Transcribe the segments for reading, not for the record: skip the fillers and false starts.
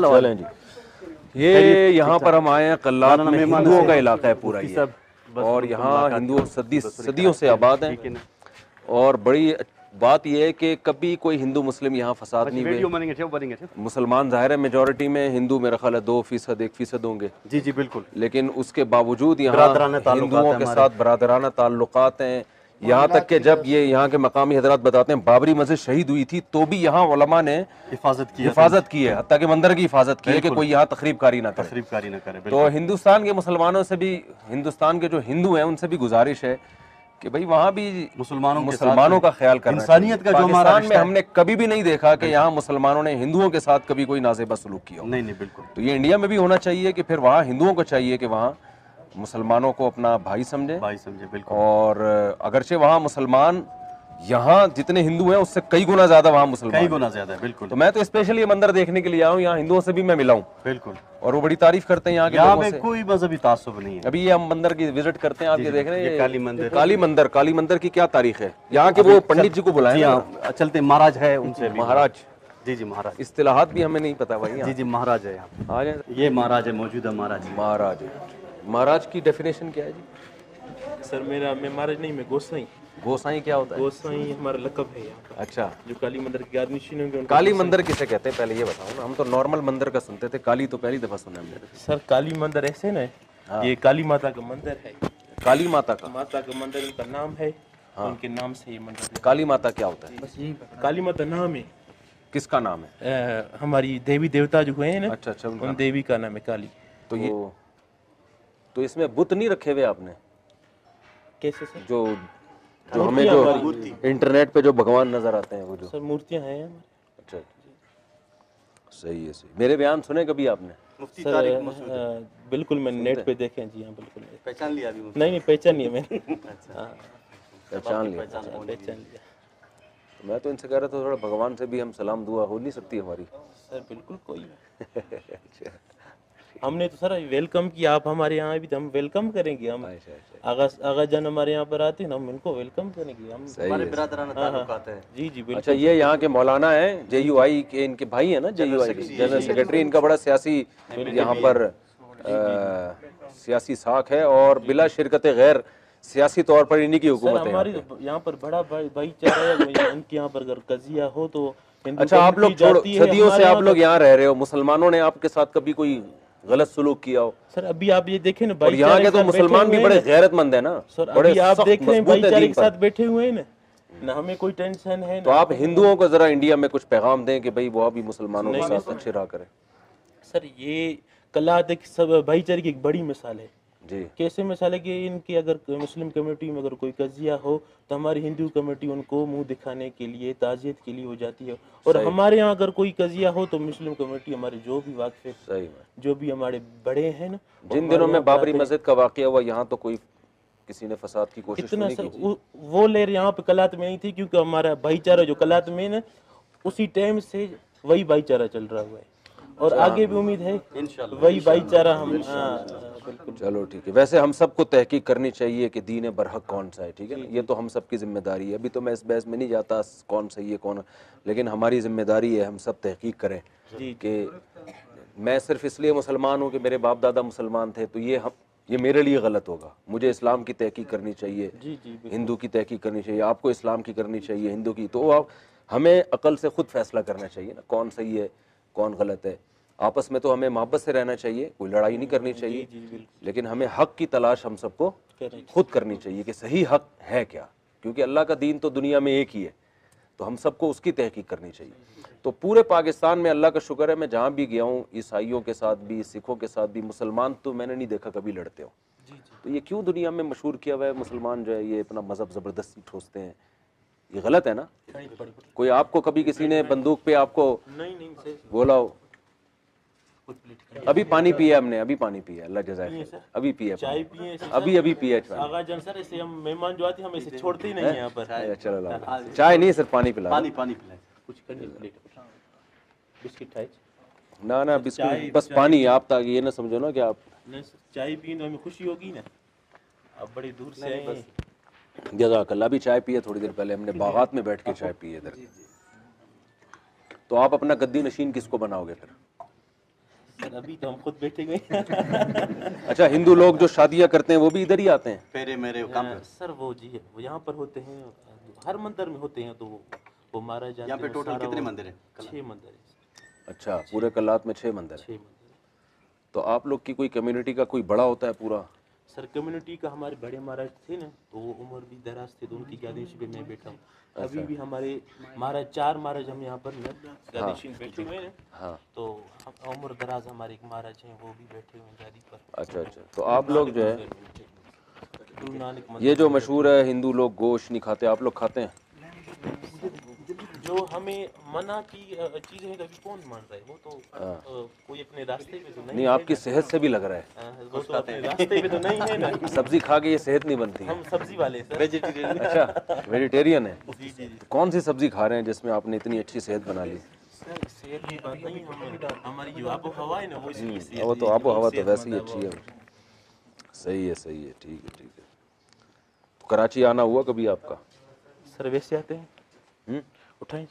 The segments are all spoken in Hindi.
चलें जी। ये यहाँ पर हम आए हैं कल्लात में, हिंदुओं का इलाका है पूरा ये, और यहाँ हिंदू सदियों से आबाद हैं। और बड़ी बात यह है कि कभी कोई हिंदू मुस्लिम यहाँ फसाद नहीं हुए। मुसलमान जाहिर है मेजॉरिटी में, हिंदू मेरा ख्याल है 2%, 1% होंगे। जी जी बिल्कुल। लेकिन उसके बावजूद यहाँ हिंदुओं के साथ बरादराना ताल्लुकात हैं। यहाँ तक कि जब ये यहाँ के मकामी हजरात बताते हैं बाबरी मस्जिद शहीद हुई थी तो भी यहाँ उलमा ने हिफाजत की है, हत्ता के मंदिर की हिफाजत की है कि कोई यहाँ तकरीबकारी ना करे। तो हिंदुस्तान के मुसलमानों से भी, हिंदुस्तान के जो हिंदू हैं उनसे भी गुजारिश है कि भाई वहाँ भी मुसलमानों का ख्याल करना, इंसानियत का जो हमारा में हमने कभी भी नहीं देखा कि यहाँ मुसलमानों ने हिंदुओं के साथ कभी कोई नाज़ेबा सलूक किया। नहीं बिल्कुल। तो ये इंडिया में भी होना चाहिए कि फिर वहाँ हिंदुओं को चाहिए कि वहाँ मुसलमानों को अपना भाई समझे बिल्कुल। और अगरचे वहाँ मुसलमान यहाँ जितने हिंदू हैं उससे कई गुना ज्यादा वहाँ मुसलमान, कई गुना ज्यादा है बिल्कुल। तो मैं तो स्पेशली ये मंदिर देखने के लिए आया हूँ, यहाँ हिंदुओं से भी मैं मिला हूँ बिल्कुल, और वो बड़ी तारीफ करते हैं यहाँ के लोगों से। कोई मजहबी तासुब नहीं है। अभी ये हम मंदिर की विजिट करते हैं, आप ये देख रहे हैं काली मंदिर की क्या तारीख है। यहाँ के वो पंडित जी को बुलाए चलते, महाराज है उनसे, महाराज जी महाराज, इस्तिलाहात भी हमें नहीं पता भाई। जी महाराज है यहाँ, ये महाराज है, मौजूदा महाराज की डेफिनेशन क्या है जी? सर मैं महाराज नहीं, मैं गोसाई। गोसाई क्या होता है? गोसाई हमारा लकब है यहाँ पर। अच्छा, जो काली मंदिर की गार्निशिंग होंगे। काली मंदिर किसे कहते हैं पहले ये बताओ ना, हम तो नॉर्मल मंदिर का सुनते थे, काली तो पहली दफा सुना हमने। सर काली मंदिर ऐसे ना, ये काली माता का मंदिर है। काली माता का मंदिर उनका नाम है, उनके नाम से ये मंदिर। काली माता क्या होता है? बस यही काली माता नाम है। किसका नाम है? हमारी देवी देवता जो है ना। अच्छा, उन देवी का नाम है काली। तो ये तो इसमें बुत नहीं रखे हुए आपने? कैसे सर? जो हमें जो इंटरनेट पे जो भगवान नजर आते हैं वो जो सर मूर्तियां हैं। अच्छा सही है, सही। मेरे बयान सुने कभी आपने? सर बिल्कुल, मैंने नेट पे देखे हैं जी। हाँ बिल्कुल। पहचान लिया अभी? नहीं पहचान लिया मैंने। पहचान लिया। मैं तो इनसे कह रहा था थोड़ा भगवान से भी हम सलाम दुआ हो नहीं सकती हमारी? सर बिल्कुल कोई अच्छा। हमने तो सर वेलकम किया, आप हमारे यहाँ भी तो हम वेलकम करेंगे। हम आगा जन हमारे यहाँ पर आते हैं, हम इनको वेलकम करेंगे। हम हमारे बिरादराना ताल्लुकात है। जी बिल्कुल। अच्छा, ये यहाँ के मौलाना है, JUI के इनके भाई है ना, JUI जनरल सेक्रेटरी। इनका बड़ा सियासी यहाँ पर सियासी साख है, और बिला शिरकत गैर सियासी तौर पर इन्हीं की हुकूमत है। हमारी यहाँ पर बड़ा भाईचारा है। इनके यहाँ पर अगर कजिया हो तो। अच्छा, आप लोग छोड़ो, सदियों से आप लोग यहाँ रह रहे हो, मुसलमानों ने आपके साथ कभी कोई गलत सलूक किया हो? सर अभी आप ये देखें ना, और यहाँ के तो मुसलमान भी बड़े गैरतमंद है ना सर। अभी आप देख रहे हैं भाईचारे के साथ बैठे हुए हैं ना, हमें कोई टेंशन है। तो आप हिंदुओं को जरा इंडिया में कुछ पैगाम दें कि भाई वो भी मुसलमानों के साथ अच्छे रहा करें। सर ये कल्लात एक सब भाईचारे की एक बड़ी मिसाल है जी। कैसे मिसाल है कि इनकी अगर मुस्लिम कम्युनिटी में अगर कोई कजिया हो तो हमारी हिंदू कम्युनिटी उनको मुंह दिखाने के लिए, ताज़ियत के लिए हो जाती है। और हमारे यहाँ अगर कोई कजिया हो तो मुस्लिम कम्युनिटी हमारे जो भी वाकिफ है, जो भी हमारे बड़े हैं ना। जिन दिनों में बाबरी मस्जिद का वाकया हुआ, यहाँ तो कोई किसी ने फसाद की कोशिश नहीं की। वो लेर यहाँ पे कलात में नहीं थी, क्योंकि हमारा भाईचारा जो कलात में ना, उसी टाइम से वही भाईचारा चल रहा हुआ है, और आगे भी उम्मीद है वही भाईचारा हम। चलो ठीक है। वैसे हम सबको तहकीक करनी चाहिए कि दीन बरहक कौन सा है, ठीक है ना, ये तो हम सब की जिम्मेदारी है। अभी तो मैं इस बहस में नहीं जाता कौन सही है कौन, लेकिन हमारी जिम्मेदारी है हम सब तहकीक करें कि मैं सिर्फ इसलिए मुसलमान हूँ कि मेरे बाप दादा मुसलमान थे तो ये मेरे लिए गलत होगा। मुझे इस्लाम की तहकीक करनी चाहिए, हिंदू की तहकीक करनी चाहिए, आपको इस्लाम की करनी चाहिए, हिंदू की। तो आप हमें अकल से खुद फैसला करना चाहिए ना, कौन सही है कौन गलत है। आपस में तो हमें मोहब्बत से रहना चाहिए, कोई लड़ाई नहीं करनी चाहिए, लेकिन हमें हक की तलाश हम सबको खुद करनी चाहिए कि सही हक है क्या, क्योंकि अल्लाह का दीन तो दुनिया में एक ही है, तो हम सबको उसकी तहकीक करनी चाहिए। तो पूरे पाकिस्तान में अल्लाह का शुक्र है, मैं जहाँ भी गया हूँ, ईसाइयों के साथ भी, सिखों के साथ भी, मुसलमान तो मैंने नहीं देखा कभी लड़ते हो। तो ये क्यों दुनिया में मशहूर किया हुआ है मुसलमान जो है ये अपना मजहब ज़बरदस्ती ठोसते हैं, ये गलत है ना। कोई आपको कभी किसी ने बंदूक पे आपको बोला हो? अभी पानी पिया हमने, अभी पानी पिया, अल्लाह जज़ाए, अभी पिया चाय पिए, अभी पिया आगा जन सर। ऐसे हम मेहमान जो आते हैं हम ऐसे छोड़ते ही नहीं यहाँ पर। चलो चाय नहीं सर, पानी पिला, पानी पिलाए कुछ करने प्लेट। बिस्किट खाए ना ना बिस्किट बस पानी आप ताकि ये ना समझो ना कि आप चाय पिए तो हमें खुशी होगी ना। अब बड़ी दूर से आए हैं। जज़ाकल्लाह भी चाय पिए थोड़ी देर पहले हमने बागात में बैठ के चाय पी इधर। तो आप अपना गद्दी नशीन किसको बनाओगे फिर? सर अभी तो हम खुद बैठे हुए अच्छा हिंदू लोग जो शादियां करते हैं वो भी इधर ही आते हैं? पेरे मेरे काम पे सर वो जी वो यहाँ पर होते हैं, हर मंदिर में होते हैं, तो वो मारा जाता है। यहाँ पे टोटल कितने मंदिर हैं? 6 मंदिर है। अच्छा पूरे कल्लात में 6 मंदिर 6 मंदिर। तो आप लोग की कोई कम्युनिटी का कोई बड़ा होता है पूरा? सर कम्युनिटी का हमारे बड़े महाराज थे ना, तो वो उम्र भी दराज थे, तो उनकी गादीश पे मैं बैठा हूँ। अभी भी हमारे महाराज 4 महाराज हम यहाँ पर गादीश में बैठे हुए हैं। हाँ तो उम्र दराज हमारे एक महाराज हैं, वो भी बैठे हुए हैं गादी पर। अच्छा अच्छा तो आप लोग जो है गुरु नानक ये जो मशहूर है हिंदू लोग गोश्त नहीं खाते, आप लोग खाते हैं? जो हमें मना की चीजें हैं तो अभी कौन मान रहा है? वो तो कोई अपने रास्ते पे तो नहीं नहीं आपकी सेहत से भी लग रहा है। वो तो अपने रास्ते पे तो नहीं है ना। सब्जी खा के ये सेहत नहीं बनती है। हम सब्जी वाले सर। वेजिटेरियन। अच्छा वेजिटेरियन है। जी जी। तो कौन सी सब्जी खा रहे हैं जिसमें आपने इतनी अच्छी सेहत बना ली? सर सेहत की बात नहीं, हम हमारी जो आबो हवा है ना वो इसलिए सेहत वो तो है। आबो हवा तो वैसे ही अच्छी है। सही है ठीक है ठीक है। तो कराची आना हुआ कभी आपका? सर वैसे आते हैं। उठाएं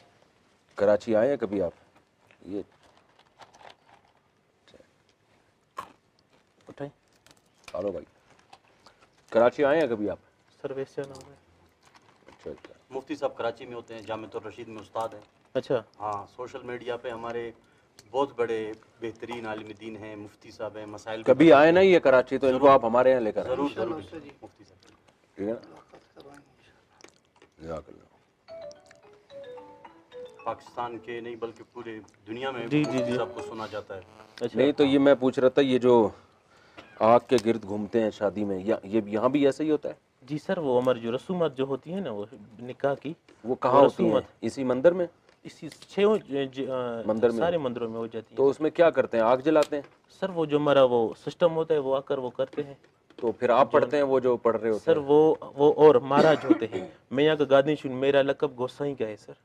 कराची आए हैं कभी आप? ये उठाएं। हेलो भाई कराची आए हैं कभी आप? सर वैसे आना होगा। अच्छा अच्छा। मुफ्ती साहब कराची में होते हैं, जामिअतुर रशीद में उस्ताद हैं। अच्छा हाँ सोशल मीडिया पे हमारे बहुत बड़े बेहतरीन आलिम दीन हैं, मुफ्ती साहब हैं, मसाइल भी कभी आए ना ये कराची तो इनको आप हमारे यहाँ लेकर आए। जरूर जरूर मुफ्ती साहब। ठीक है जज़ाकल्लाह। पाकिस्तान के नहीं बल्कि पूरे दुनिया में जी, मुफ्ती जी। साहब को सुना जाता है। अच्छा। नहीं तो ये मैं पूछ रहा था ये जो आग के गिर्द घूमते हैं शादी में ये यहाँ भी ऐसा ही होता है? जी सर वो हमारी जो रसूमात जो होती है ना वो निकाह की, वो कहाँ होती है? रसूमात इसी मंदिर में? इसी 6 मंदिर में सारे मंदिरों में हो जाती है। तो उसमें क्या करते हैं? आग जलाते हैं? सर वो जो हमारा वो सिस्टम होता है वो आकर वो करते हैं। तो फिर आप पढ़ते हैं वो जो पढ़ रहे होते सर वो और महाराज होते हैं। मैं यहाँ का गादीशुन, मेरा लकब गोसाई का है सर।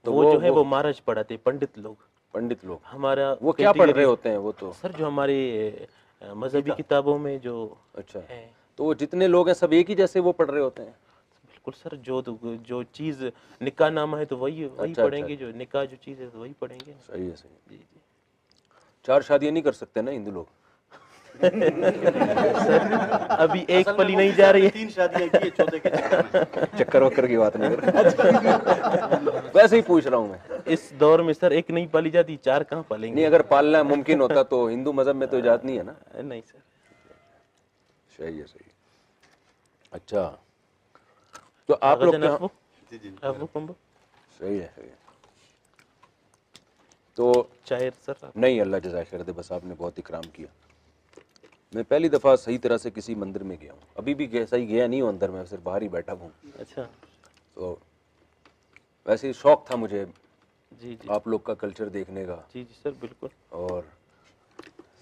तो वो जो है वो महाराज पढ़ाते हैं, पंडित लोग। पंडित लोग हमारा वो क्या पढ़ रहे होते हैं? वो तो सर जो हमारे मजहबी किताबों में जो अच्छा है। तो वो जितने लोग हैं सब एक ही जैसे वो पढ़ रहे होते हैं? बिल्कुल सर जो चीज निकाह नामा है तो वही अच्छा, पढ़ेंगे। जो निकाह जो चीज है तो वही पढ़ेंगे। सही है सही है। जी जी। 4 शादियां नहीं कर सकते ना हिंदू लोग? अभी एक पली नहीं जा रही है। 3 शादियां की है, 14 के चक्कर में। चक्कर वक्कर की बात नहीं कर रहा वैसे ही पूछ रहा हूँ मैं। इस दौर में सर एक नहीं पाली जाती, 4 कहाँ पालेंगे? नहीं अगर पालना मुमकिन होता तो हिंदू मजहब में तो इजाजत नहीं है ना? नहीं सर। सही है सही है। अच्छा तो आप लोग क्या? जी जी। वो कंबो सही है तो चाहे सर नहीं अल्लाह जज़ाय खैर दे। बस आपने बहुत इकराम किया। मैं पहली दफ़ा सही तरह से किसी मंदिर में गया हूँ। अभी भी सही गया नहीं हूँ अंदर में, सिर्फ बाहर ही बैठा हूँ। अच्छा तो वैसे ही शौक था मुझे जी जी। आप लोग का कल्चर देखने का। जी जी सर बिल्कुल। और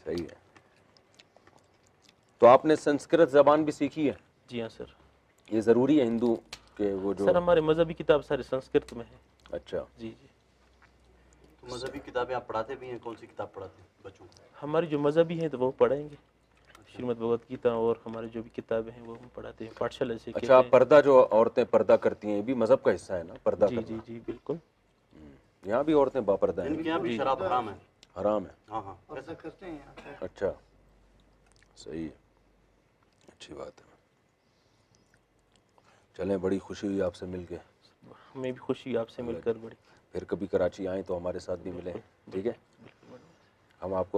सही है। तो आपने संस्कृत ज़बान भी सीखी है? जी हाँ सर। ये ज़रूरी है हिंदू के वो जो? सर हमारे मजहबी किताब सारे संस्कृत में है। अच्छा जी जी। तो मजहबी किताबें आप पढ़ाते भी हैं? कौन सी किताब पढ़ाते हैं बच्चों को? हमारी जो मजहबी है तो वो पढ़ाएंगे, श्रीमद् भगवत गीता और हमारे जो भी किताबें हैं वो हम पढ़ाते हैं पाठशाला से। अच्छा पर्दा जो औरतें पर्दा करती हैं ये भी मजहब का हिस्सा है ना? पर्दा जी करना। जी जी बिल्कुल। यहाँ भी औरतें बापर्दा हैं? इनके यहाँ भी शराब हराम है। हराम है? हाँ हाँ ऐसा करते हैं यहाँ। अच्छा सही है, अच्छी बात है। चलें बड़ी खुशी हुई आपसे मिलके। हमें भी खुशी आपसे मिलकर बड़ी। फिर कभी कराची आएँ तो हमारे साथ भी मिलें, ठीक है? हम आपको